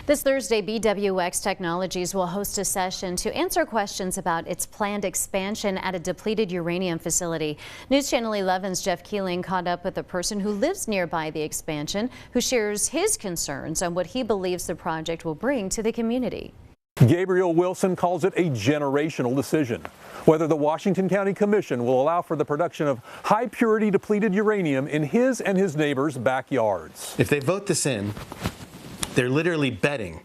This Thursday, BWX Technologies will host a session to answer questions about its planned expansion at a depleted uranium facility. News Channel 11's Jeff Keeling caught up with a person who lives nearby the expansion, who shares his concerns on what he believes the project will bring to the community. Gabriel Wilson calls it a generational decision. Whether the Washington County Commission will allow for the production of high-purity depleted uranium in his and his neighbors' backyards. If they vote this in, they're literally betting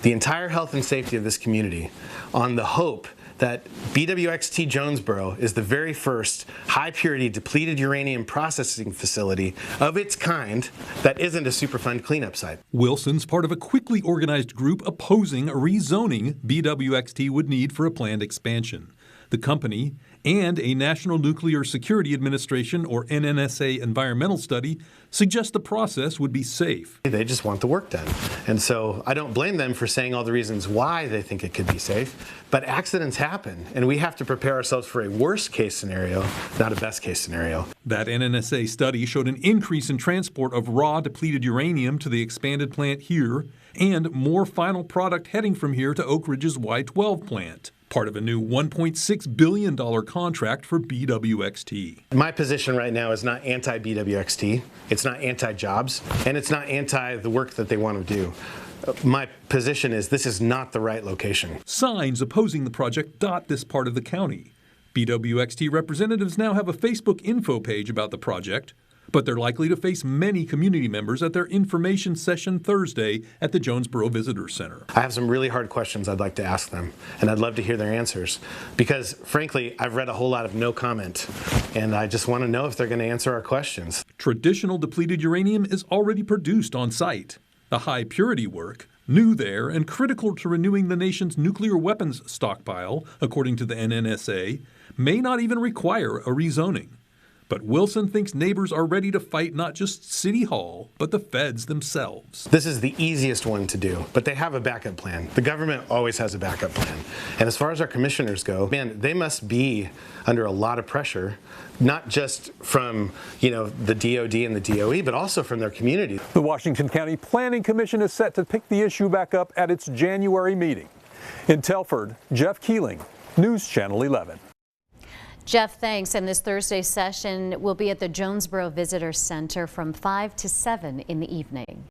the entire health and safety of this community on the hope that BWXT Jonesboro is the very first high-purity depleted uranium processing facility of its kind that isn't a Superfund cleanup site. Wilson's part of a quickly organized group opposing a rezoning BWXT would need for a planned expansion. The company and a National Nuclear Security Administration or NNSA environmental study suggest the process would be safe. They just want the work done. And so I don't blame them for saying all the reasons why they think it could be safe, but accidents happen and we have to prepare ourselves for a worst case scenario, not a best case scenario. That NNSA study showed an increase in transport of raw depleted uranium to the expanded plant here and more final product heading from here to Oak Ridge's Y-12 plant, part of a new $1.6 billion contract for BWXT. My position right now is not anti-BWXT, it's not anti-jobs, and it's not anti the work that they want to do. My position is this is not the right location. Signs opposing the project dot this part of the county. BWXT representatives now have a Facebook info page about the project, but they're likely to face many community members at their information session Thursday at the Jonesboro Visitor Center. I have some really hard questions I'd like to ask them, and I'd love to hear their answers because, frankly, I've read a whole lot of no comment, and I just want to know if they're going to answer our questions. Traditional depleted uranium is already produced on site. The high purity work, new there and critical to renewing the nation's nuclear weapons stockpile, according to the NNSA, may not even require a rezoning. But Wilson thinks neighbors are ready to fight not just City Hall, but the feds themselves. This is the easiest one to do, but they have a backup plan. The government always has a backup plan. And as far as our commissioners go, man, they must be under a lot of pressure, not just from, the DOD and the DOE, but also from their community. The Washington County Planning Commission is set to pick the issue back up at its January meeting. In Telford, Jeff Keeling, News Channel 11. Jeff, thanks. And this Thursday session will be at the Jonesboro Visitor Center from 5 to 7 in the evening.